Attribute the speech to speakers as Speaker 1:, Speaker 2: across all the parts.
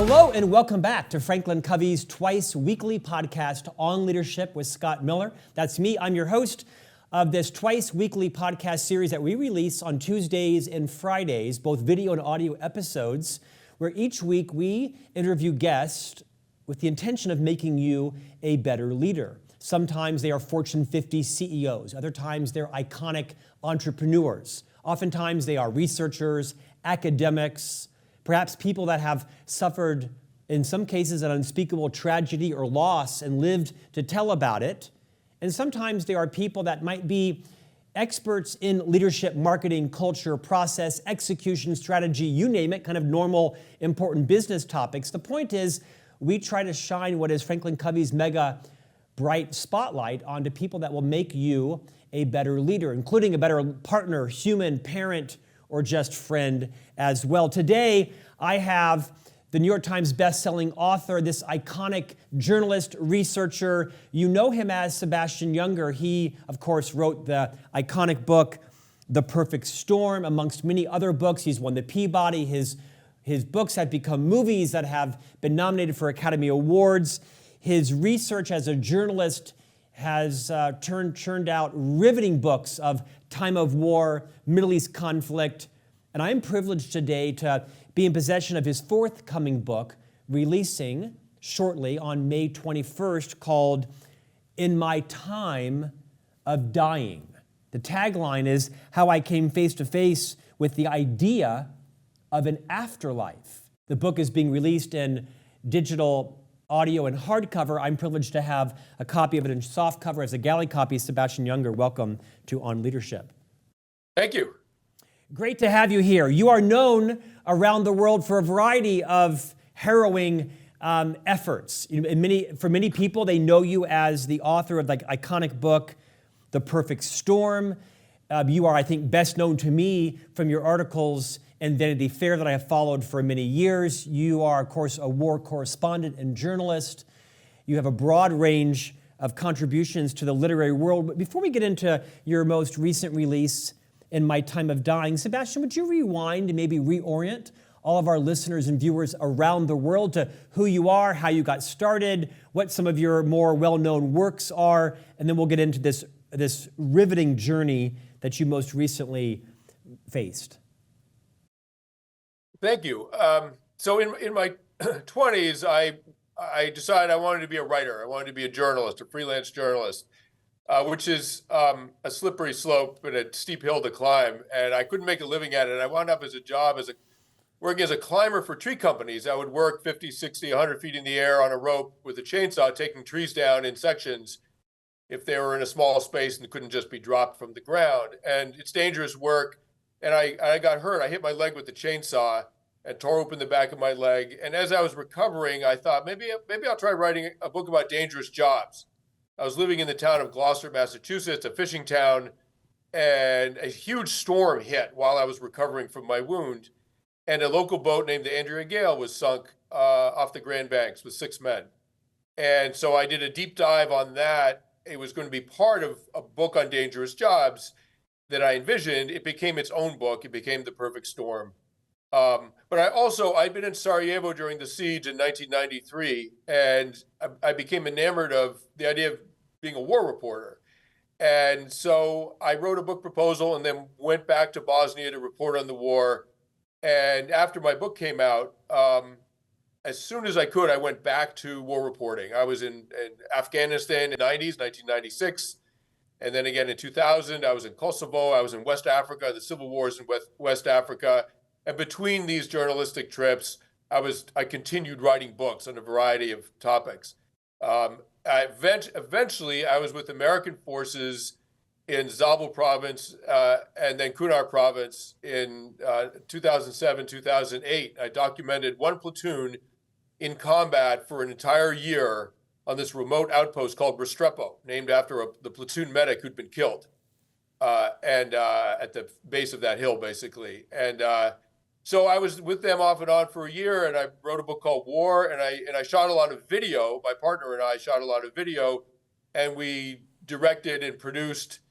Speaker 1: Hello and welcome back to Franklin Covey's twice weekly podcast on leadership with Scott Miller. That's me. I'm your host of this twice weekly podcast series that we release on Tuesdays and Fridays, both video and audio episodes, where each week we interview guests with the intention of making you a better leader. Sometimes they are Fortune 50 CEOs. Other times they're iconic entrepreneurs. Oftentimes they are researchers, academics, perhaps people that have suffered, in some cases, an unspeakable tragedy or loss and lived to tell about it. And sometimes there are people that might be experts in leadership, marketing, culture, process, execution, strategy, you name it, kind of normal, important business topics. The point is, we try to shine what is Franklin Covey's mega bright spotlight onto people that will make you a better leader, including a better partner, human, parent, or just friend as well. Today, I have the New York Times bestselling author, this iconic journalist, researcher. You know him as Sebastian Junger. He, of course, wrote the iconic book, The Perfect Storm, amongst many other books. He's won the Peabody. His books have become movies that have been nominated for Academy Awards. His research as a journalist has churned out riveting books of time of war, Middle East conflict. And I'm privileged today to be in possession of his forthcoming book, releasing shortly on May 21st, called In My Time of Dying. The tagline is how I came face to face with the idea of an afterlife. The book is being released in digital audio and hardcover. I'm privileged to have a copy of it in softcover as a galley copy. Sebastian Junger, welcome to On Leadership.
Speaker 2: Thank you.
Speaker 1: Great to have you here. You are known around the world for a variety of harrowing efforts. For many people, they know you as the author of the iconic book, The Perfect Storm. You are, I think, best known to me from your articles in Vanity Fair that I have followed for many years. You are, of course, a war correspondent and journalist. You have a broad range of contributions to the literary world. But before we get into your most recent release, In My Time of Dying, Sebastian, would you rewind and maybe reorient all of our listeners and viewers around the world to who you are, how you got started, what some of your more well-known works are, and then we'll get into this riveting journey that you most recently faced.
Speaker 2: Thank you. So in my 20s, I decided I wanted to be a writer. I wanted to be a journalist, a freelance journalist, which is a slippery slope and a steep hill to climb. And I couldn't make a living at it. I wound up working as a climber for tree companies. I would work 50, 60, 100 feet in the air on a rope with a chainsaw, taking trees down in sections if they were in a small space and couldn't just be dropped from the ground. And it's dangerous work. And I got hurt. I hit my leg with the chainsaw and tore open the back of my leg. And as I was recovering, I thought, maybe I'll try writing a book about dangerous jobs. I was living in the town of Gloucester, Massachusetts, a fishing town, and a huge storm hit while I was recovering from my wound. And a local boat named the Andrea Gale was sunk off the Grand Banks with 6 men. And so I did a deep dive on that. It was going to be part of a book on dangerous jobs that I envisioned. It became its own book. It became The Perfect Storm. But I'd been in Sarajevo during the siege in 1993, and I became enamored of the idea of being a war reporter. And so I wrote a book proposal and then went back to Bosnia to report on the war. And after my book came out, as soon as I could, I went back to war reporting. I was in Afghanistan in the 90s, 1996. And then again in 2000, I was in Kosovo, I was in West Africa, the civil wars in West Africa. And between these journalistic trips, I continued writing books on a variety of topics. Eventually, I was with American forces in Zabul province and then Kunar province in 2007, 2008. I documented one platoon in combat for an entire year on this remote outpost called Restrepo, named after the platoon medic who'd been killed, and at the base of that hill, basically. And so I was with them off and on for a year, and I wrote a book called War, and I shot a lot of video. My partner and I shot a lot of video, and we directed and produced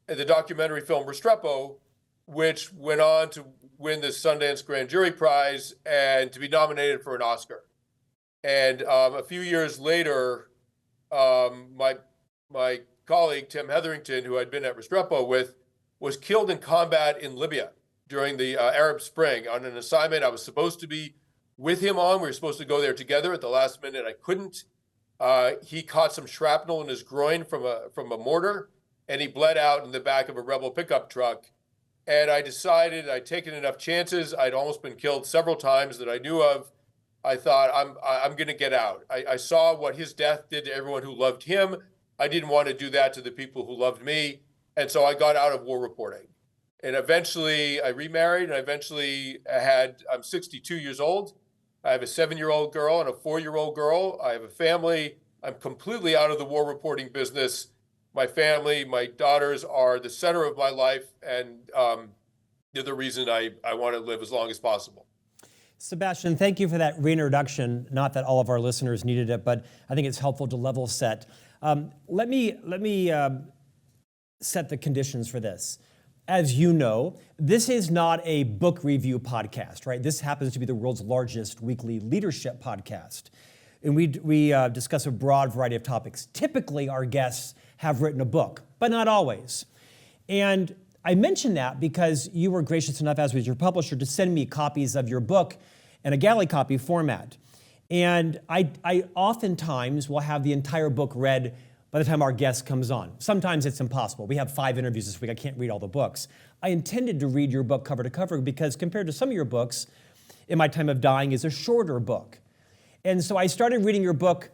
Speaker 2: the documentary film Restrepo, which went on to win the Sundance Grand Jury Prize and to be nominated for an Oscar. And a few years later, my colleague, Tim Hetherington, who I'd been at Restrepo with, was killed in combat in Libya during the Arab Spring on an assignment I was supposed to be with him on. We were supposed to go there together. At the last minute, I couldn't. He caught some shrapnel in his groin from a mortar, and he bled out in the back of a rebel pickup truck. And I decided I'd taken enough chances. I'd almost been killed several times that I knew of. I thought I'm going to get out. I saw what his death did to everyone who loved him. I didn't want to do that to the people who loved me. And so I got out of war reporting. And eventually I remarried, and I'm 62 years old. I have a 7-year-old girl and a 4-year-old girl. I have a family. I'm completely out of the war reporting business. My family, my daughters are the center of my life, and they're the reason I want to live as long as possible.
Speaker 1: Sebastian, thank you for that reintroduction. Not that all of our listeners needed it, but I think it's helpful to level set. Let me set the conditions for this. As you know, this is not a book review podcast, right? This happens to be the world's largest weekly leadership podcast. And we discuss a broad variety of topics. Typically, our guests have written a book, but not always. And I mention that because you were gracious enough, as was your publisher, to send me copies of your book in a galley copy format. And I oftentimes will have the entire book read by the time our guest comes on. Sometimes it's impossible. We have 5 interviews this week. I can't read all the books. I intended to read your book cover to cover because compared to some of your books, In My Time of Dying is a shorter book. And so I started reading your book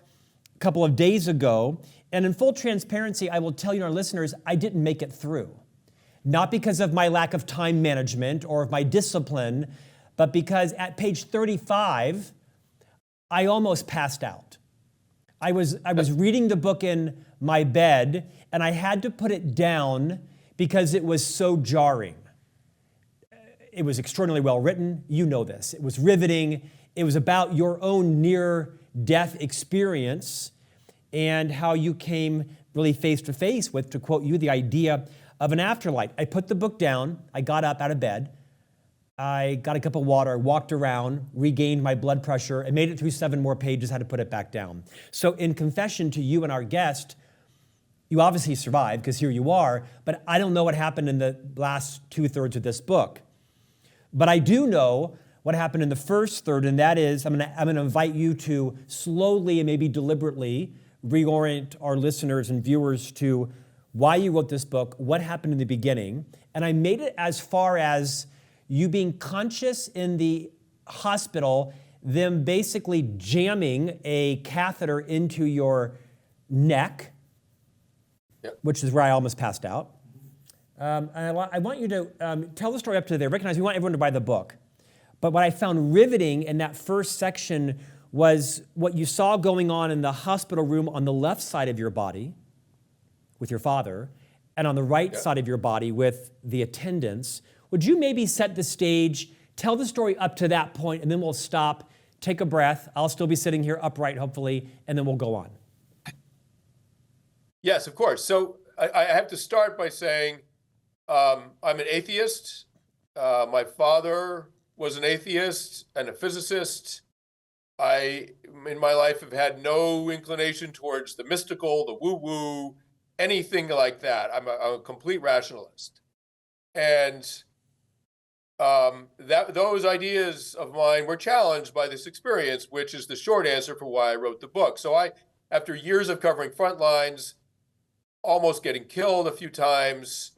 Speaker 1: a couple of days ago. And in full transparency, I will tell you, our listeners, I didn't make it through. Not because of my lack of time management or of my discipline, but because at page 35, I almost passed out. I was reading the book in my bed, and I had to put it down because it was so jarring. It was extraordinarily well written. You know this. It was riveting. It was about your own near-death experience and how you came really face to face with, to quote you, the idea of an afterlife. I put the book down. I got up out of bed. I got a cup of water, walked around, regained my blood pressure, and made it through 7 more pages, had to put it back down. So in confession to you and our guest, you obviously survived because here you are, but I don't know what happened in the last 2/3 of this book. But I do know what happened in the first third, and that is I'm going to invite you to slowly and maybe deliberately reorient our listeners and viewers to why you wrote this book, what happened in the beginning. And I made it as far as you being conscious in the hospital, them basically jamming a catheter into your neck, which is where I almost passed out. And I want you to tell the story up to there. Recognize we want everyone to buy the book. But what I found riveting in that first section was what you saw going on in the hospital room on the left side of your body with your father, and on the right side of your body with the attendants. Would you maybe set the stage, tell the story up to that point, and then we'll stop, take a breath. I'll still be sitting here upright, hopefully, and then we'll go on.
Speaker 2: Yes, of course. So I have to start by saying I'm an atheist. My father was an atheist and a physicist. I, in my life, have had no inclination towards the mystical, the woo-woo, anything like that. I'm a complete rationalist. And those ideas of mine were challenged by this experience, which is the short answer for why I wrote the book. So after years of covering front lines, almost getting killed a few times,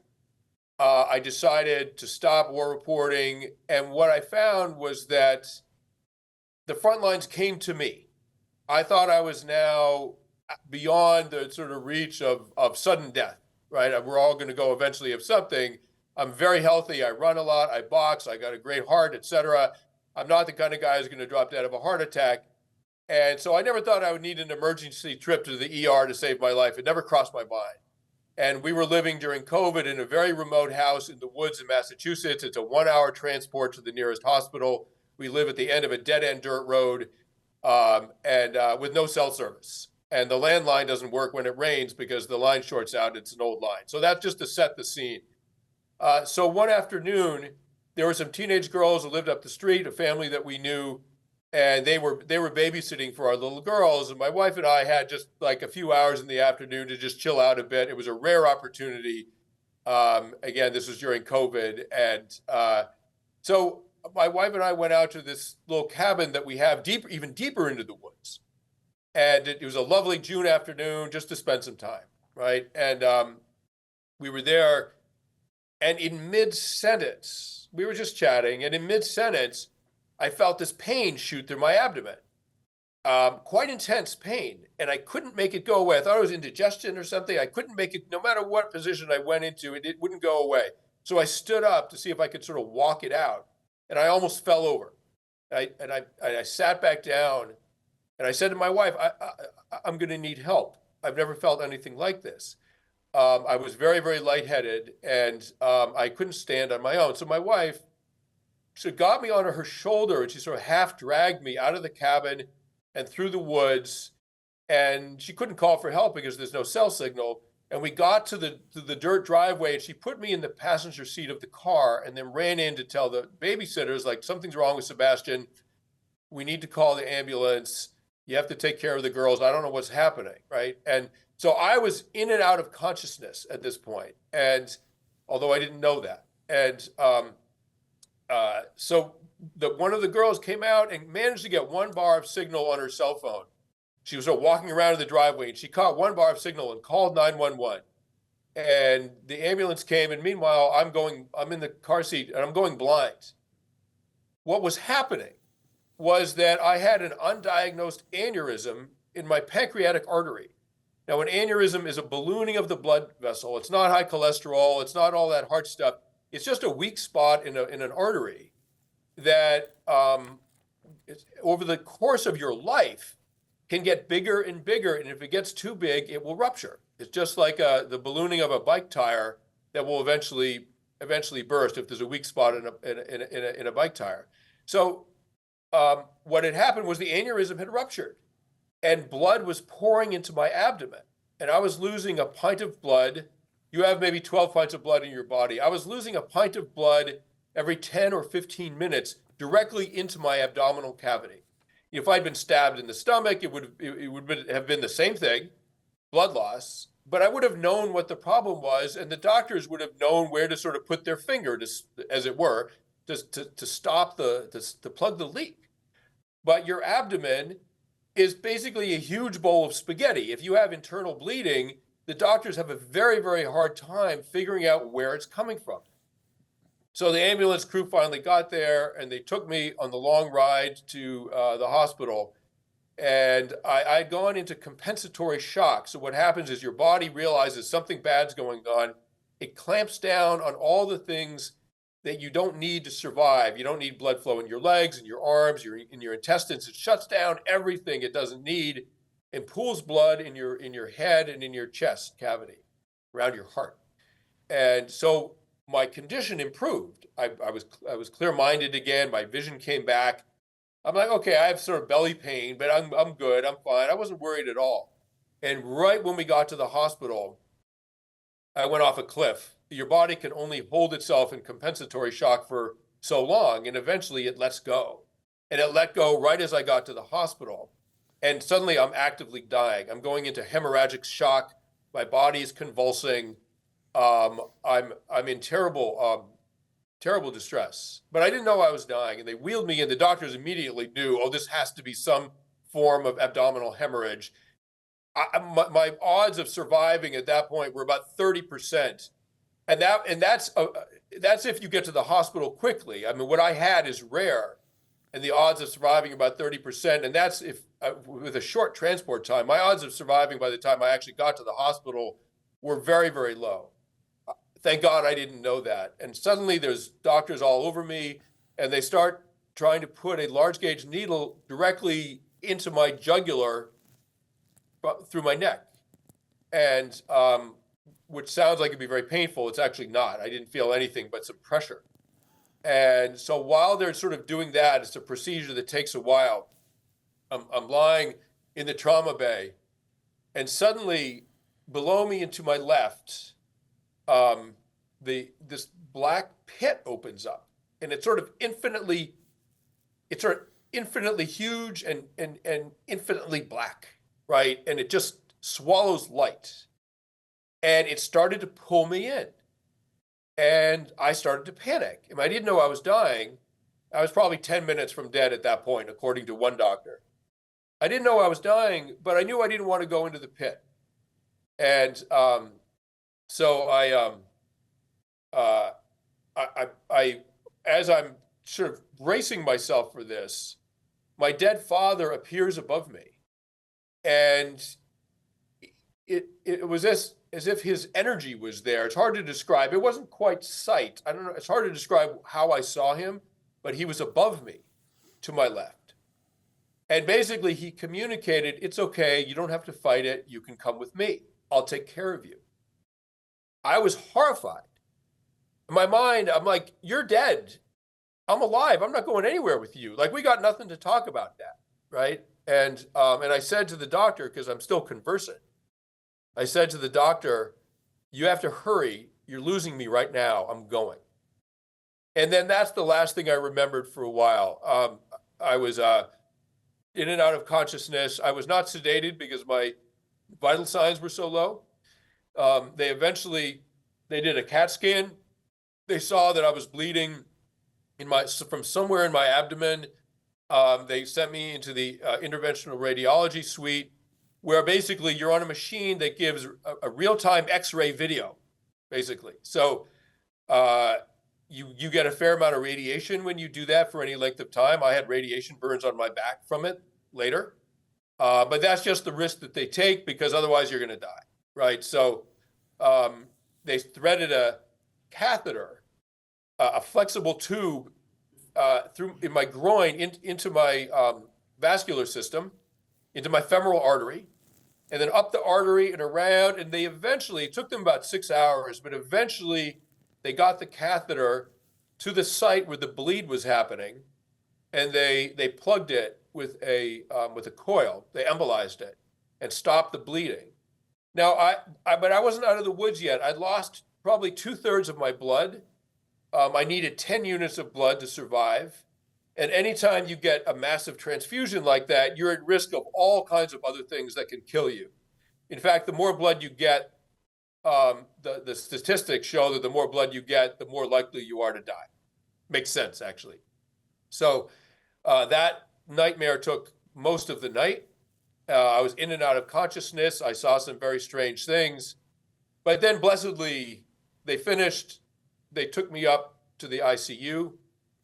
Speaker 2: I decided to stop war reporting. And what I found was that the front lines came to me. I thought I was now beyond the sort of reach of sudden death, right? We're all going to go eventually of something. I'm very healthy. I run a lot. I box. I got a great heart, etc. I'm not the kind of guy who's going to drop dead of a heart attack. And so I never thought I would need an emergency trip to the ER to save my life. It never crossed my mind. And we were living during COVID in a very remote house in the woods in Massachusetts. It's a 1-hour transport to the nearest hospital. We live at the end of a dead-end dirt road and with no cell service. And the landline doesn't work when it rains because the line shorts out. It's an old line. So that's just to set the scene. So one afternoon, there were some teenage girls who lived up the street, a family that we knew, and they were babysitting for our little girls, and my wife and I had just like a few hours in the afternoon to just chill out a bit. It was a rare opportunity. Again, this was during COVID, and so my wife and I went out to this little cabin that we have even deeper into the woods, and it was a lovely June afternoon just to spend some time, right? And we were there, and in mid-sentence, we were just chatting, and in mid-sentence, I felt this pain shoot through my abdomen, quite intense pain, and I couldn't make it go away. I thought it was indigestion or something. I couldn't make it, no matter what position I went into, it wouldn't go away. So I stood up to see if I could sort of walk it out, and I almost fell over. I sat back down, and I said to my wife, I'm going to need help. I've never felt anything like this. I was very, very lightheaded, and I couldn't stand on my own. So my wife sort of got me on her shoulder, and she sort of half dragged me out of the cabin and through the woods. And she couldn't call for help because there's no cell signal. And we got to the dirt driveway, and she put me in the passenger seat of the car, and then ran in to tell the babysitters, like, something's wrong with Sebastian. We need to call the ambulance. You have to take care of the girls. I don't know what's happening, right? And so I was in and out of consciousness at this point, and although I didn't know that. And so one of the girls came out and managed to get 1 bar of signal on her cell phone. She was walking around in the driveway, and she caught 1 bar of signal and called 911. And the ambulance came, and meanwhile, I'm in the car seat, and I'm going blind. What was happening was that I had an undiagnosed aneurysm in my pancreatic artery. Now, an aneurysm is a ballooning of the blood vessel. It's not high cholesterol. It's not all that heart stuff. It's just a weak spot in an artery that over the course of your life can get bigger and bigger. And if it gets too big, it will rupture. It's just like the ballooning of a bike tire that will eventually burst if there's a weak spot in a bike tire. So what had happened was the aneurysm had ruptured, and blood was pouring into my abdomen, and I was losing a pint of blood. You have maybe 12 pints of blood in your body. I was losing a pint of blood every 10 or 15 minutes directly into my abdominal cavity. If I'd been stabbed in the stomach, it would have been the same thing, blood loss, but I would have known what the problem was, and the doctors would have known where to sort of put their finger, as it were, to stop to plug the leak. But your abdomen is basically a huge bowl of spaghetti. If you have internal bleeding, the doctors have a very, very hard time figuring out where it's coming from. So the ambulance crew finally got there, and they took me on the long ride to the hospital. And I'd gone into compensatory shock. So what happens is your body realizes something bad's going on. It clamps down on all the things that you don't need to survive. You don't need blood flow in your legs, in your arms, in your intestines. It shuts down everything it doesn't need and pools blood in your head and in your chest cavity around your heart. And so my condition improved. I was clear-minded again. My vision came back. I'm like, okay, I have sort of belly pain, but I'm good. I'm fine. I wasn't worried at all. And right when we got to the hospital, I went off a cliff. Your body can only hold itself in compensatory shock for so long, and eventually it lets go. And it let go right as I got to the hospital. And suddenly I'm actively dying. I'm going into hemorrhagic shock. My body is convulsing. I'm in terrible distress. But I didn't know I was dying, and they wheeled me in. The doctors immediately knew, oh, this has to be some form of abdominal hemorrhage. My odds of surviving at that point were about 30%. And that's if you get to the hospital quickly. I mean, what I had is rare, and the odds of surviving about 30%. And that's if with a short transport time. My odds of surviving by the time I actually got to the hospital were very, very low. Thank God I didn't know that. And suddenly there's doctors all over me, and they start trying to put a large gauge needle directly into my jugular through my neck. And which sounds like it'd be very painful. It's actually not. I didn't feel anything but some pressure. And so while they're sort of doing that, it's a procedure that takes a while. I'm lying in the trauma bay, and suddenly below me and to my left, this black pit opens up, and it's sort of infinitely huge and infinitely black, right? And it just swallows light. And it started to pull me in. And I started to panic. And I didn't know I was dying. I was probably 10 minutes from dead at that point, according to one doctor. I didn't know I was dying, but I knew I didn't want to go into the pit. And so uh, as I'm sort of bracing myself for this, my dead father appears above me, and it was as if his energy was there. It's hard to describe. It wasn't quite sight. I don't know. It's hard to describe how I saw him, but he was above me, to my left, and basically he communicated, "It's okay. You don't have to fight it. You can come with me. I'll take care of you." I was horrified. In my mind, I'm like, "You're dead. I'm alive. I'm not going anywhere with you. Like, we got nothing to talk about that, right?" And I said to the doctor, because I'm still conversant, I said to the doctor, "You have to hurry. You're losing me right now. I'm going." And then that's the last thing I remembered for a while. I was in and out of consciousness. I was not sedated because my vital signs were so low. They did a CAT scan. They saw that I was bleeding from somewhere in my abdomen. They sent me into the interventional radiology suite, where basically you're on a machine that gives a real-time X-ray video, basically. So you get a fair amount of radiation when you do that for any length of time. I had radiation burns on my back from it later, but that's just the risk that they take, because otherwise you're going to die, right? So they threaded a catheter, a flexible tube through in my groin into my vascular system, into my femoral artery, and then up the artery and around. And it took them about 6 hours, but eventually they got the catheter to the site where the bleed was happening, and they plugged it with a coil. They embolized it and stopped the bleeding. Now, but I wasn't out of the woods yet. I'd lost probably 2/3 of my blood. I needed 10 units of blood to survive. And anytime you get a massive transfusion like that, you're at risk of all kinds of other things that can kill you. In fact, the more blood you get, the statistics show that the more blood you get, the more likely you are to die. Makes sense, actually. So that nightmare took most of the night. I was in and out of consciousness. I saw some very strange things. But then, blessedly, they finished. They took me up to the ICU.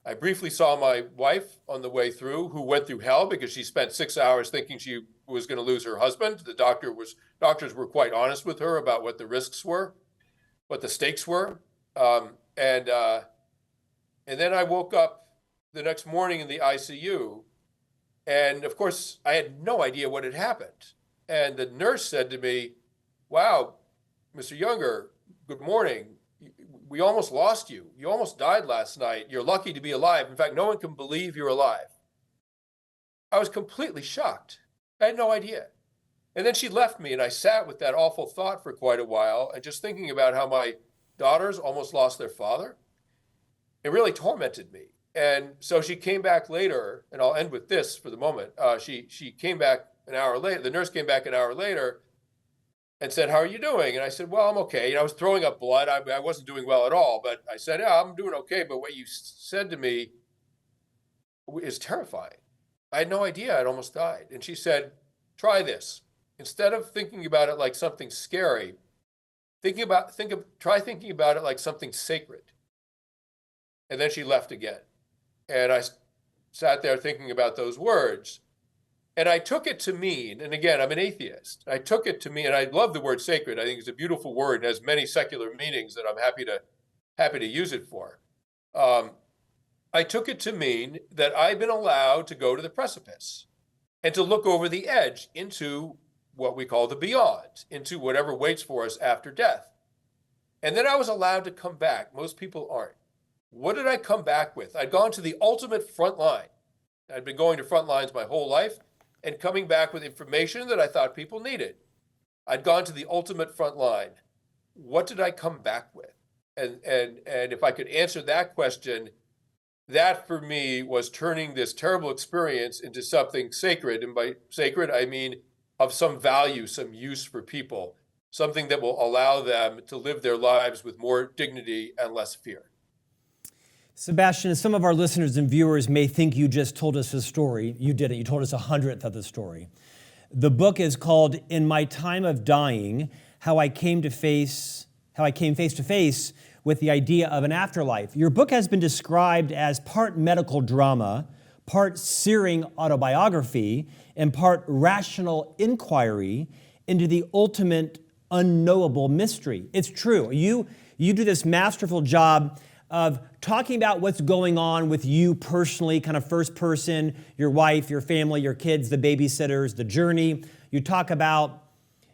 Speaker 2: I briefly saw my wife on the way through, who went through hell because she spent 6 hours thinking she was going to lose her husband. Doctors were quite honest with her about what the risks were, what the stakes were. And then I woke up the next morning in the ICU. And of course, I had no idea what had happened. And the nurse said to me, "Wow, Mr. Junger, good morning. We almost lost you. You almost died last night. You're lucky to be alive. In fact, no one can believe you're alive." I was completely shocked. I had no idea. And then she left me, and I sat with that awful thought for quite a while, and just thinking about how my daughters almost lost their father. It really tormented me. And so she came back later, and I'll end with this for the moment. She came back an hour later. The nurse came back an hour later and said, "How are you doing?" And I said, "Well, I'm okay." I was throwing up blood. I wasn't doing well at all, but I said, "Yeah, I'm doing okay. But what you said to me is terrifying. I had no idea I'd almost died." And she said, "Try this. Instead of thinking about it like something scary, try thinking about it like something sacred." And then she left again. And I sat there thinking about those words. And I took it to mean, and again, I'm an atheist. I took it to mean, and I love the word sacred. I think it's a beautiful word and has many secular meanings that I'm happy to use it for. I took it to mean that I've been allowed to go to the precipice and to look over the edge into what we call the beyond, into whatever waits for us after death. And then I was allowed to come back. Most people aren't. What did I come back with? I'd gone to the ultimate front line. I'd been going to front lines my whole life and coming back with information that I thought people needed. I'd gone to the ultimate front line. What did I come back with? And if I could answer that question, that for me was turning this terrible experience into something sacred. And by sacred, I mean of some value, some use for people, something that will allow them to live their lives with more dignity and less fear.
Speaker 1: Sebastian, some of our listeners and viewers may think you just told us a story. You didn't. You told us 100th of the story. The book is called In My Time of Dying, How I came face to face with the idea of an afterlife. Your book has been described as part medical drama, part searing autobiography, and part rational inquiry into the ultimate unknowable mystery. It's true. You do this masterful job of talking about what's going on with you personally, kind of first person, your wife, your family, your kids, the babysitters, the journey. You talk about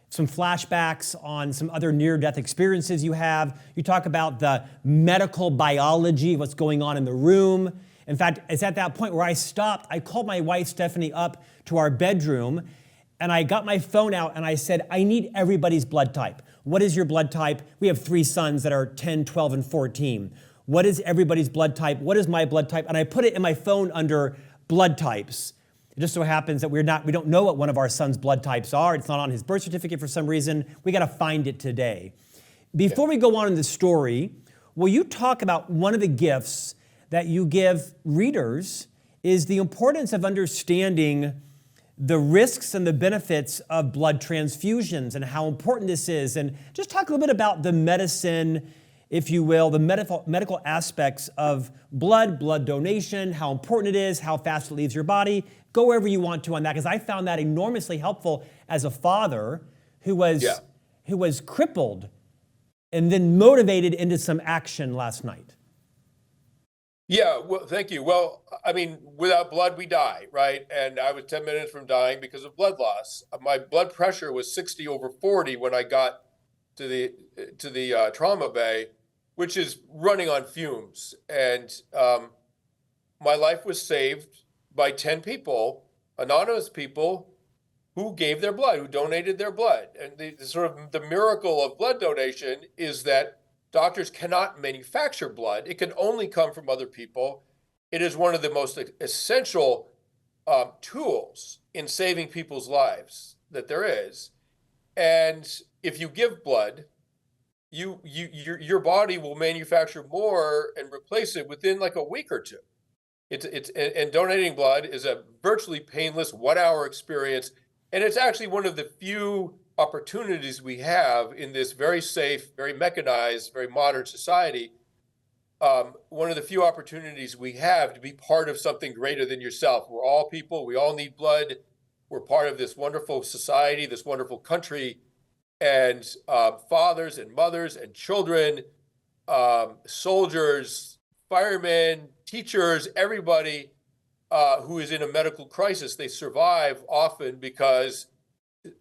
Speaker 1: some flashbacks on some other near-death experiences you have. You talk about the medical biology, what's going on in the room. In fact, it's at that point where I stopped. I called my wife, Stephanie, up to our bedroom, and I got my phone out and I said, I need everybody's blood type. What is your blood type? We have 3 sons that are 10, 12, and 14. What is everybody's blood type? What is my blood type? And I put it in my phone under blood types. It just so happens that we don't know what one of our sons' blood types are. It's not on his birth certificate for some reason. We got to find it today. Before we go on in the story, will you talk about one of the gifts that you give readers is the importance of understanding the risks and the benefits of blood transfusions and how important this is, and just talk a little bit about the medicine, if you will, the medical aspects of blood donation, how important it is, how fast it leaves your body. Go wherever you want to on that, because I found that enormously helpful as a father who was crippled and then motivated into some action last night.
Speaker 2: Yeah, well, thank you. Well, I mean, without blood, we die, right? And I was 10 minutes from dying because of blood loss. My blood pressure was 60/40 when I got to the trauma bay, which is running on fumes. And my life was saved by 10 people, anonymous people, who gave their blood, who donated their blood. And the sort of the miracle of blood donation is that doctors cannot manufacture blood. It can only come from other people. It is one of the most essential tools in saving people's lives that there is. And if you give blood, your body will manufacture more and replace it within like a week or two. And donating blood is a virtually painless 1-hour experience. And it's actually one of the few opportunities we have in this very safe, very mechanized, very modern society. One of the few opportunities we have to be part of something greater than yourself. We're all people. We all need blood. We're part of this wonderful society, this wonderful country. And fathers and mothers and children, soldiers, firemen, teachers, everybody who is in a medical crisis, they survive often because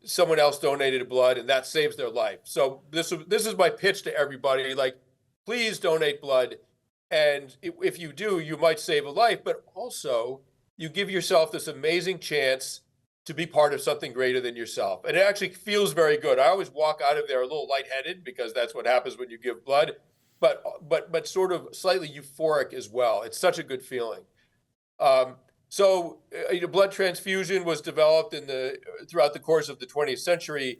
Speaker 2: someone else donated blood and that saves their life. So this is my pitch to everybody, like, please donate blood. And if you do, you might save a life, but also you give yourself this amazing chance to be part of something greater than yourself. And it actually feels very good. I always walk out of there a little lightheaded because that's what happens when you give blood, but sort of slightly euphoric as well. It's such a good feeling. So blood transfusion was developed throughout the course of the 20th century.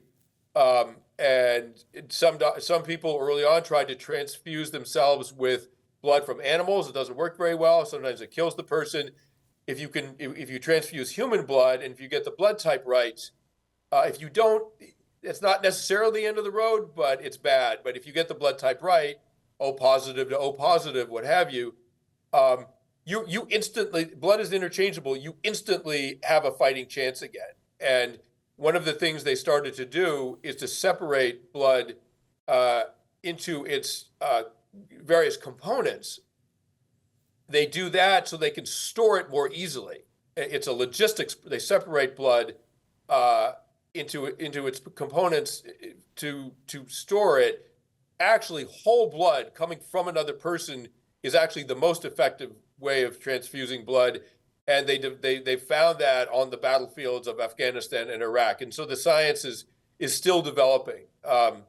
Speaker 2: And some people early on tried to transfuse themselves with blood from animals. It doesn't work very well. Sometimes it kills the person. If you transfuse human blood and if you get the blood type right, if you don't, it's not necessarily the end of the road, but it's bad. But if you get the blood type right, O positive to O positive, what have you, you instantly, blood is interchangeable. You instantly have a fighting chance again. And one of the things they started to do is to separate blood into its various components. They do that so they can store it more easily. It's a logistics. They separate blood into its components to store it. Actually, whole blood coming from another person is actually the most effective way of transfusing blood. And they found that on the battlefields of Afghanistan and Iraq. And so the science is still developing. But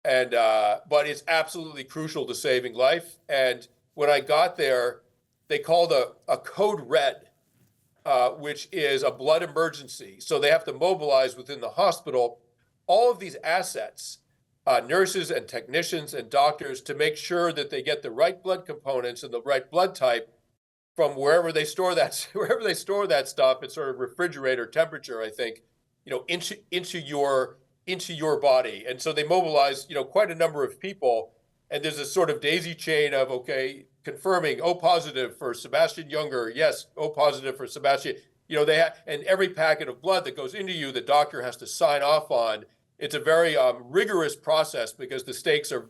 Speaker 2: it's absolutely crucial to saving life. And when I got there, they called a code red, which is a blood emergency. So they have to mobilize within the hospital all of these assets, nurses and technicians and doctors, to make sure that they get the right blood components and the right blood type from wherever they store that stuff. It's sort of refrigerator temperature, I think, into your body. And so they mobilize, quite a number of people. And there's a sort of daisy chain of, okay, confirming, O positive for Sebastian Junger. Yes, O positive for Sebastian. And every packet of blood that goes into you, the doctor has to sign off on. It's a very rigorous process because the stakes are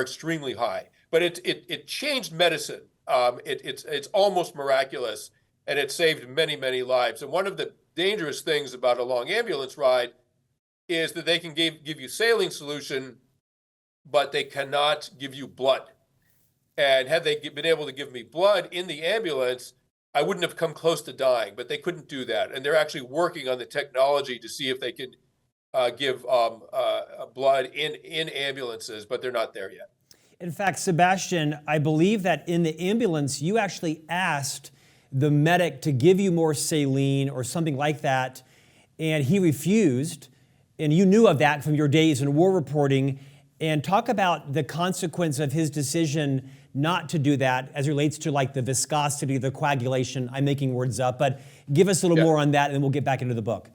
Speaker 2: extremely high. But it changed medicine. It's almost miraculous, and it saved many, many lives. And one of the dangerous things about a long ambulance ride is that they can give you saline solution, but they cannot give you blood. And had they been able to give me blood in the ambulance, I wouldn't have come close to dying, but they couldn't do that. And they're actually working on the technology to see if they can give blood in ambulances, but they're not there yet.
Speaker 1: In fact, Sebastian, I believe that in the ambulance, you actually asked the medic to give you more saline or something like that, and he refused. And you knew of that from your days in war reporting. And talk about the consequence of his decision not to do that as it relates to like the viscosity, the coagulation. I'm making words up, but give us a little more on that, and then we'll get back into the book.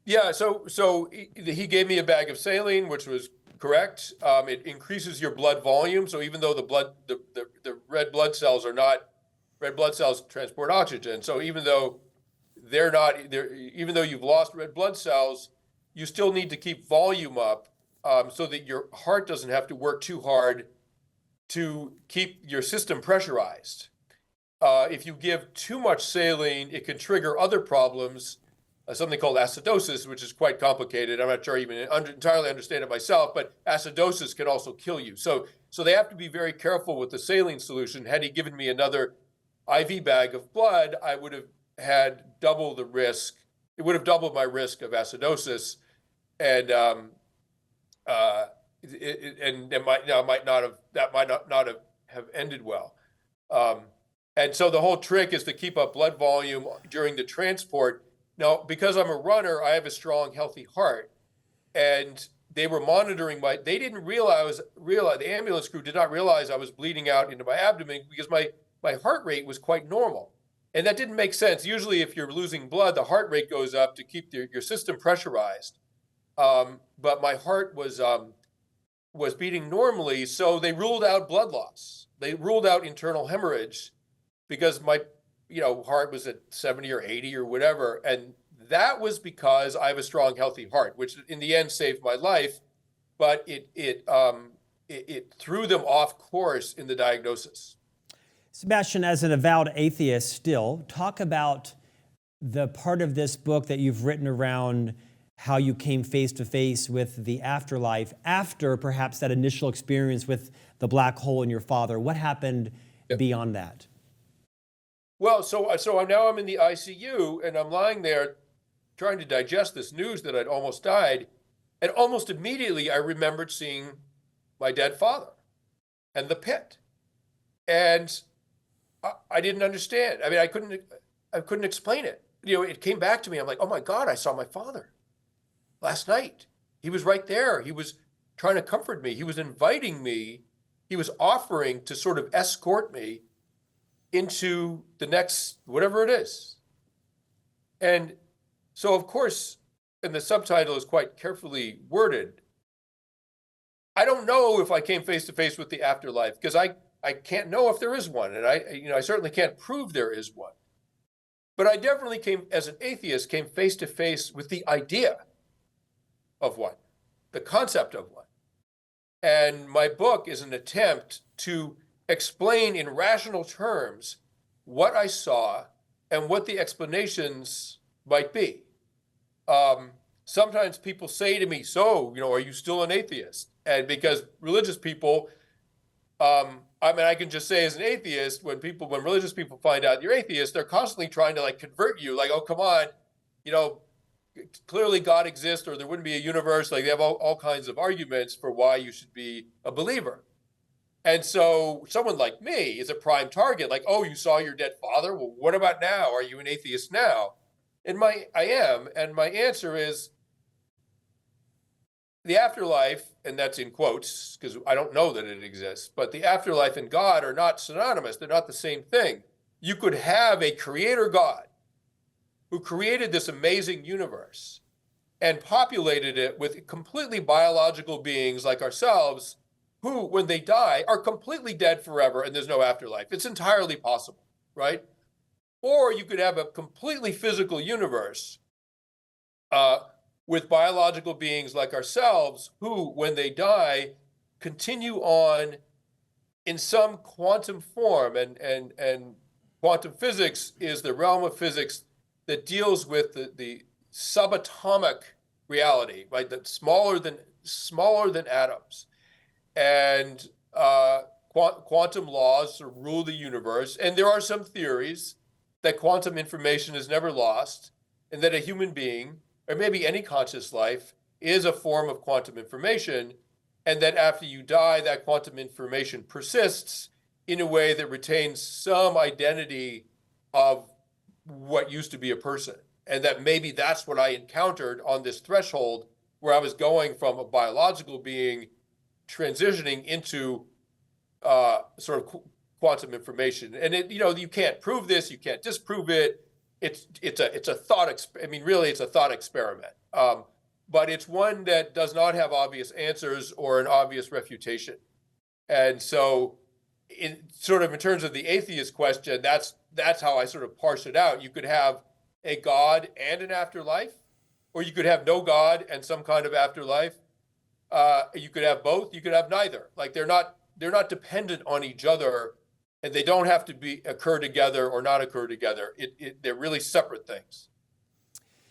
Speaker 2: Yeah, so he gave me a bag of saline, which was correct. It increases your blood volume. So even though the red blood cells transport oxygen. So even though even though you've lost red blood cells, you still need to keep volume up so that your heart doesn't have to work too hard to keep your system pressurized. If you give too much saline, it can trigger other problems, something called acidosis, which is quite complicated. I'm not sure I even entirely understand it myself, but acidosis can also kill you. So they have to be very careful with the saline solution. Had he given me another IV bag of blood, I would have had double the risk. It would have doubled my risk of acidosis, and it might not have ended well. And so the whole trick is to keep up blood volume during the transport. Now, because I'm a runner, I have a strong, healthy heart, and they were monitoring they didn't realize, the ambulance crew did not realize I was bleeding out into my abdomen because my heart rate was quite normal. And that didn't make sense. Usually if you're losing blood, the heart rate goes up to keep your system pressurized. But my heart was beating normally, so they ruled out blood loss. They ruled out internal hemorrhage because my heart was at 70 or 80 or whatever. And that was because I have a strong, healthy heart, which in the end saved my life, but it threw them off course in the diagnosis.
Speaker 1: Sebastian, as an avowed atheist still, talk about the part of this book that you've written around how you came face to face with the afterlife after perhaps that initial experience with the black hole in your father. What happened beyond that?
Speaker 2: Well, so now I'm in the ICU and I'm lying there trying to digest this news that I'd almost died. And almost immediately I remembered seeing my dead father and the pit. And I didn't understand. I mean, I couldn't explain it. It came back to me. I'm like, oh my God, I saw my father last night. He was right there. He was trying to comfort me. He was inviting me. He was offering to sort of escort me into the next, whatever it is. And so, of course, and the subtitle is quite carefully worded, I don't know if I came face to face with the afterlife because I can't know if there is one. And I certainly can't prove there is one. But I definitely as an atheist, came face to face with the idea of one, the concept of one. And my book is an attempt to explain in rational terms what I saw and what the explanations might be. Sometimes people say to me, so, are you still an atheist? And because religious people, I can just say as an atheist, when religious people find out you're atheist, they're constantly trying to convert you, oh, come on, clearly God exists or there wouldn't be a universe. They have all kinds of arguments for why you should be a believer. And so someone like me is a prime target, like, oh, you saw your dead father? Well, what about now? Are you an atheist now? And I am. And my answer is the afterlife, and that's in quotes because I don't know that it exists, but the afterlife and God are not synonymous. They're not the same thing. You could have a creator God who created this amazing universe and populated it with completely biological beings like ourselves, who, when they die, are completely dead forever and there's no afterlife. It's entirely possible, right? Or you could have a completely physical universe uh, with biological beings like ourselves, who, when they die, continue on in some quantum form. And quantum physics is the realm of physics that deals with the subatomic reality, right? That's smaller than atoms. And quantum laws rule the universe. And there are some theories that quantum information is never lost, and that a human being, or maybe any conscious life, is a form of quantum information, and that after you die, that quantum information persists in a way that retains some identity of what used to be a person. And that maybe that's what I encountered on this threshold, where I was going from a biological being transitioning into sort of quantum information. And you can't prove this, you can't disprove it. It's a thought. I mean, really, it's a thought experiment. But it's one that does not have obvious answers or an obvious refutation. And so, in terms of the atheist question, that's how I sort of parse it out. You could have a God and an afterlife, or you could have no God and some kind of afterlife. You could have both. You could have neither. Like they're not dependent on each other, and they don't have to occur together or not occur together. They're really separate things.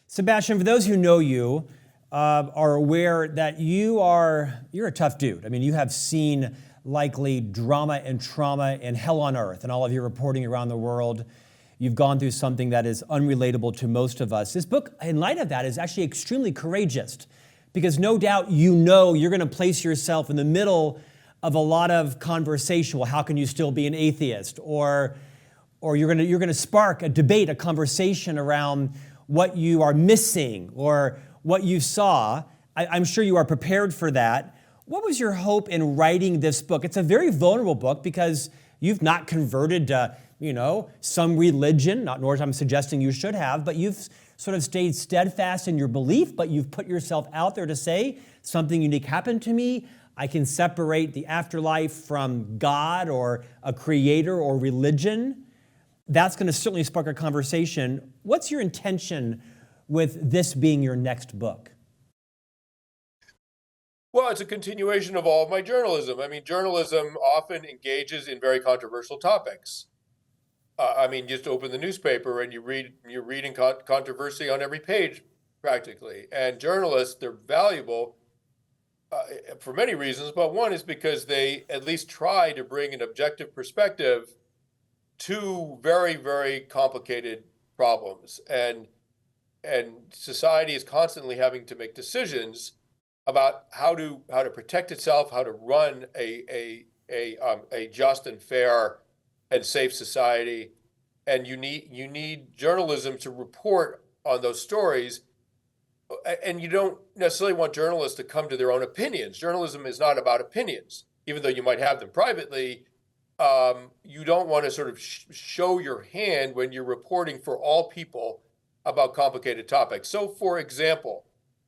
Speaker 1: Sebastian, for those who know you, are aware that you're a tough dude. I mean, you have seen likely drama and trauma and hell on earth and all of your reporting around the world. You've gone through something that is unrelatable to most of us. This book, in light of that, is actually extremely courageous, because no doubt you're going to place yourself in the middle of a lot of conversation. Well, how can you still be an atheist? Or you're going to spark a debate, a conversation around what you are missing or what you saw. I'm sure you are prepared for that. What was your hope in writing this book? It's a very vulnerable book because you've not converted to, some religion, nor I'm suggesting you should have, but you've sort of stayed steadfast in your belief, but you've put yourself out there to say something unique happened to me. I can separate the afterlife from God or a creator or religion. That's going to certainly spark a conversation. What's your intention with this being your next book?
Speaker 2: Well, it's a continuation of all of my journalism. I mean, journalism often engages in very controversial topics. Just open the newspaper and you're reading controversy on every page, practically. And journalists, they're valuable for many reasons, but one is because they at least try to bring an objective perspective to very, very complicated problems. And society is constantly having to make decisions about how to protect itself, how to run a just and fair and safe society. And you need journalism to report on those stories. And you don't necessarily want journalists to come to their own opinions. Journalism is not about opinions, even though you might have them privately. You don't want to sort of show your hand when you're reporting for all people about complicated topics. So, for example,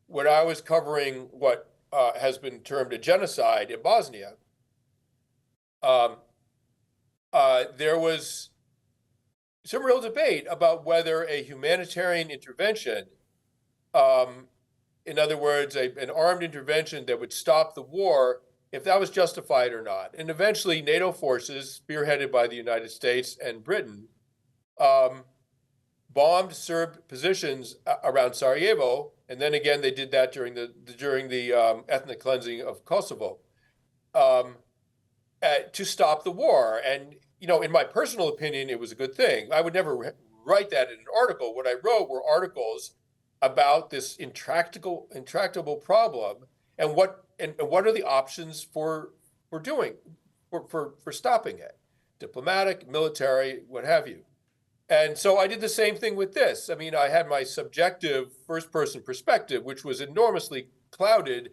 Speaker 2: when I was covering what has been termed a genocide in Bosnia, there was some real debate about whether a humanitarian intervention, in other words, an armed intervention that would stop the war, if that was justified or not. And eventually, NATO forces, spearheaded by the United States and Britain, bombed Serb positions around Sarajevo, and then again they did that during the ethnic cleansing of Kosovo, to stop the war. And in my personal opinion, it was a good thing. I would never write that in an article. What I wrote were articles about this intractable problem and what are the options for doing for stopping it, diplomatic, military, what have you. And so I did the same thing with this. I mean, I had my subjective first-person perspective, which was enormously clouded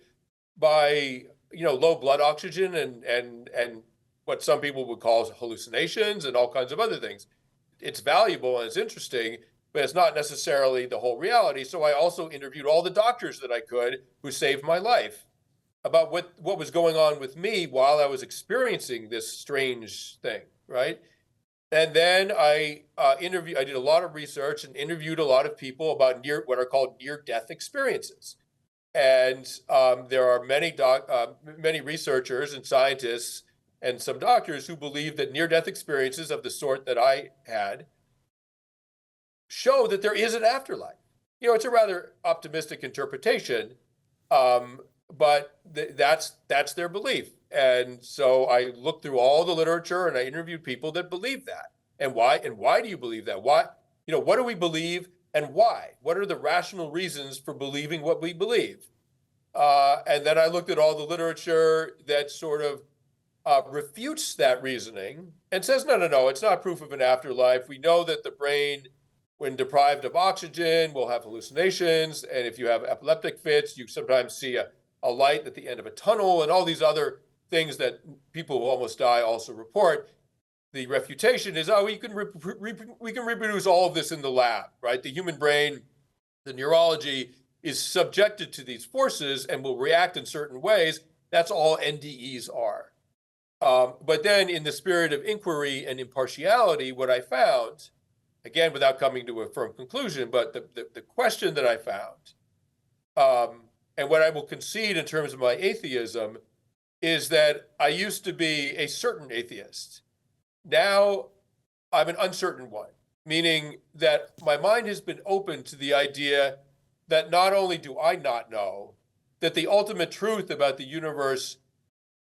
Speaker 2: by, low blood oxygen and what some people would call hallucinations and all kinds of other things. It's valuable and it's interesting, but it's not necessarily the whole reality. So I also interviewed all the doctors that I could who saved my life about what was going on with me while I was experiencing this strange thing, right? And then I did a lot of research and interviewed a lot of people about what are called near-death experiences. And there are many researchers and scientists and some doctors who believe that near-death experiences of the sort that I had show that there is an afterlife. It's a rather optimistic interpretation, but that's their belief. And so I looked through all the literature and I interviewed people that believe that. And why? And why do you believe that? Why? What do we believe and why? What are the rational reasons for believing what we believe? And then I looked at all the literature that sort of refutes that reasoning and says, no, it's not proof of an afterlife. We know that the brain, when deprived of oxygen, will have hallucinations. And if you have epileptic fits, you sometimes see a light at the end of a tunnel and all these other things that people who almost die also report. The refutation is, we can reproduce all of this in the lab, right? The human brain, the neurology is subjected to these forces and will react in certain ways. That's all NDEs are. But then in the spirit of inquiry and impartiality, what I found, again, without coming to a firm conclusion, but the question that I found, and what I will concede in terms of my atheism, is that I used to be a certain atheist. Now I'm an uncertain one, meaning that my mind has been open to the idea that not only do I not know, that the ultimate truth about the universe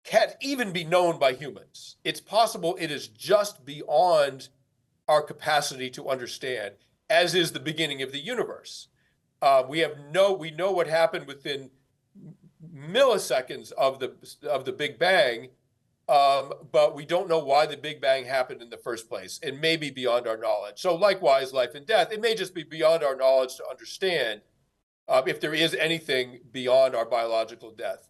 Speaker 2: can't even be known by humans. It's possible it is just beyond our capacity to understand, as is the beginning of the universe. We know what happened within milliseconds of the Big Bang, but we don't know why the Big Bang happened in the first place. It may be beyond our knowledge. So likewise, life and death, it may just be beyond our knowledge to understand if there is anything beyond our biological death.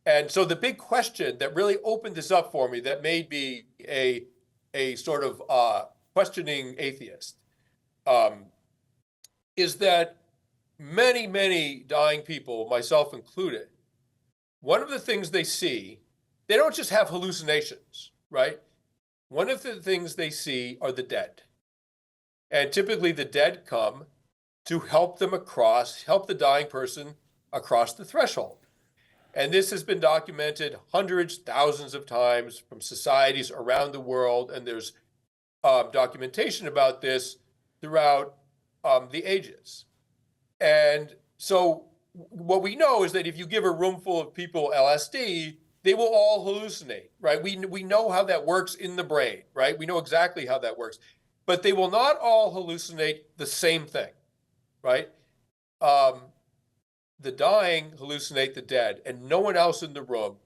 Speaker 2: And so the big question that really opened this up for me, that made me a sort of questioning atheist, is that many, many dying people, myself included, one of the things they see, they don't just have hallucinations, right? One of the things they see are the dead. And typically the dead come to help the dying person across the threshold. And this has been documented hundreds, thousands of times from societies around the world. And there's documentation about this throughout the ages. And so what we know is that if you give a room full of people LSD, they will all hallucinate, right? We know how that works in the brain, right? We know exactly how that works. But they will not all hallucinate the same thing, right? The dying hallucinate the dead, and no one else in the room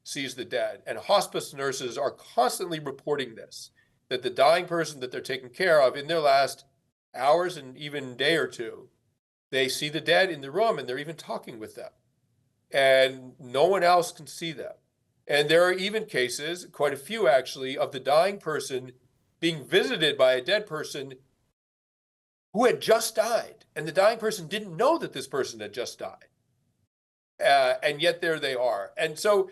Speaker 2: sees the dead. And hospice nurses are constantly reporting this, that the dying person that they're taking care of in their last hours and even day or two, they see the dead in the room and they're even talking with them. And no one else can see them. And there are even cases, quite a few actually, of the dying person being visited by a dead person who had just died. And the dying person didn't know that this person had just died. And yet there they are. And so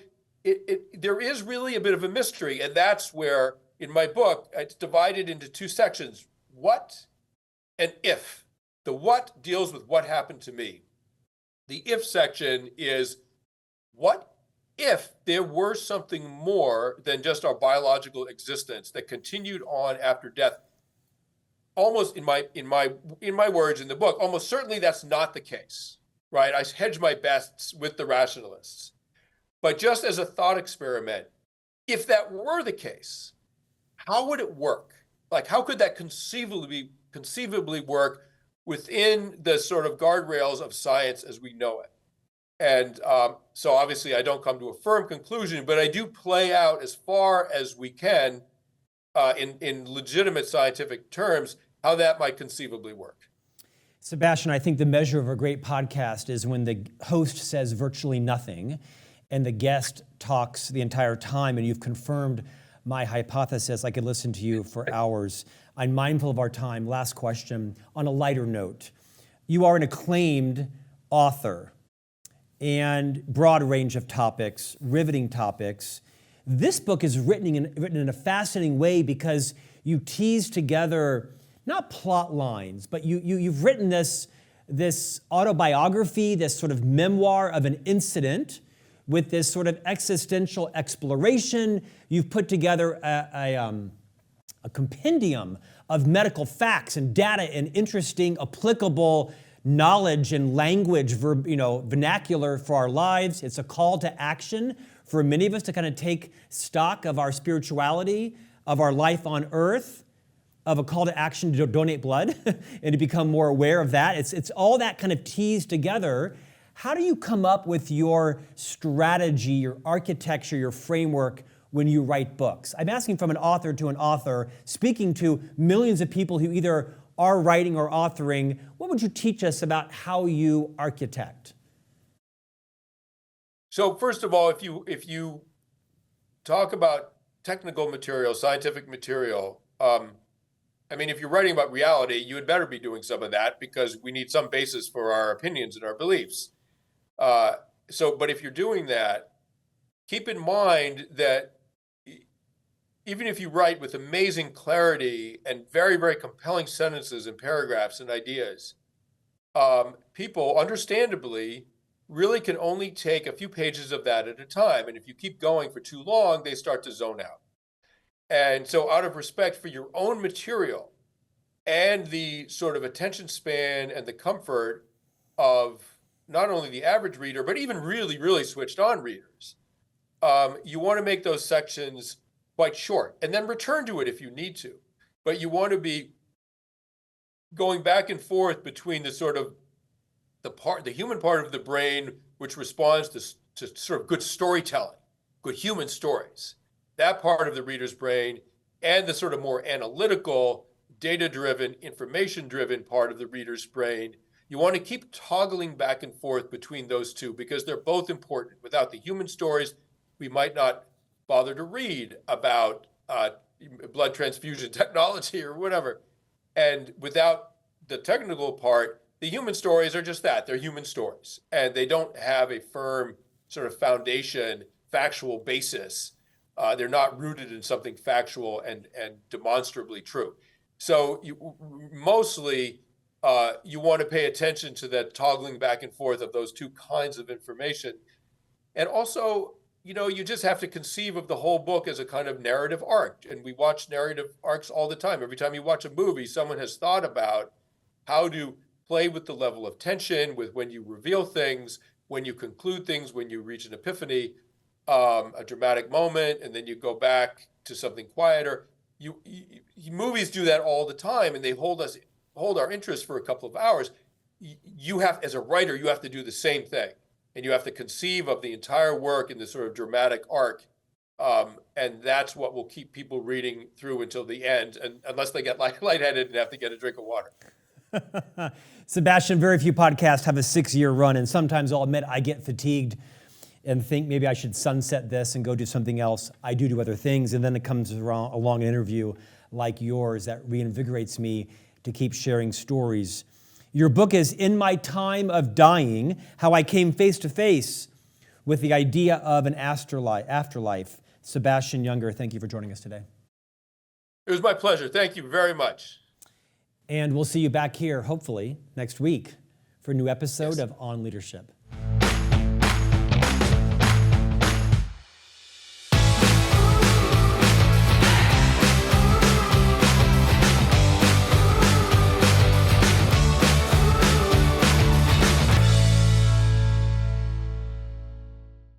Speaker 2: there is really a bit of a mystery. And that's where, in my book, it's divided into two sections, what and if. The what deals with what happened to me. The if section is, what if there were something more than just our biological existence that continued on after death? Almost in my words in the book, almost certainly that's not the case, right? I hedge my bets with the rationalists. But just as a thought experiment, if that were the case, how would it work? Like, how could that conceivably work within the sort of guardrails of science as we know it? And so obviously I don't come to a firm conclusion, but I do play out as far as we can in legitimate scientific terms how that might conceivably work.
Speaker 1: Sebastian, I think the measure of a great podcast is when the host says virtually nothing and the guest talks the entire time, and you've confirmed my hypothesis. I could listen to you for hours. I'm mindful of our time. Last question, on a lighter note. You are an acclaimed author and broad range of topics, riveting topics. This book is written in a fascinating way because you tease together not plot lines, but you've written this autobiography, this sort of memoir of an incident with this sort of existential exploration. You've put together a compendium of medical facts and data and interesting, applicable knowledge and language, vernacular for our lives. It's a call to action for many of us to kind of take stock of our spirituality, of our life on earth, of a call to action to donate blood and to become more aware of that. It's all that kind of teased together. How do you come up with your strategy, your architecture, your framework when you write books? I'm asking from an author to an author, speaking to millions of people who either are writing or authoring. What would you teach us about how you architect?
Speaker 2: So first of all, if you talk about technical material, scientific material, if you're writing about reality, you had better be doing some of that because we need some basis for our opinions and our beliefs. But if you're doing that, keep in mind that even if you write with amazing clarity and very, very compelling sentences and paragraphs and ideas, people, understandably, really can only take a few pages of that at a time. And if you keep going for too long, they start to zone out. And so out of respect for your own material and the sort of attention span and the comfort of not only the average reader, but even really, really switched on readers, you want to make those sections quite short and then return to it if you need to. But you want to be going back and forth between the sort of the human part of the brain, which responds to sort of good storytelling, good human stories, that part of the reader's brain, and the sort of more analytical, data-driven, information-driven part of the reader's brain. You want to keep toggling back and forth between those two because they're both important. Without the human stories, we might not bother to read about blood transfusion technology or whatever. And without the technical part, the human stories are just that. They're human stories. And they don't have a firm sort of foundation, factual basis. They're not rooted in something factual and demonstrably true. So mostly you want to pay attention to that toggling back and forth of those two kinds of information. And also, you just have to conceive of the whole book as a kind of narrative arc. And we watch narrative arcs all the time. Every time you watch a movie, someone has thought about how to play with the level of tension, with when you reveal things, when you conclude things, when you reach an epiphany, a dramatic moment, and then you go back to something quieter. Movies do that all the time, and they hold our interest for a couple of hours. You have, as a writer, you have to do the same thing, and you have to conceive of the entire work in this sort of dramatic arc, and that's what will keep people reading through until the end, and unless they get lightheaded and have to get a drink of water.
Speaker 1: Sebastian, very few podcasts have a 6-year run, and sometimes I'll admit I get fatigued and think maybe I should sunset this and go do something else. I do other things, and then it comes along an interview like yours that reinvigorates me to keep sharing stories. Your book is In My Time of Dying, How I Came Face to Face with the Idea of an Afterlife. Sebastian Junger, thank you for joining us today.
Speaker 2: It was my pleasure. Thank you very much.
Speaker 1: And we'll see you back here, hopefully, next week for a new episode of On Leadership.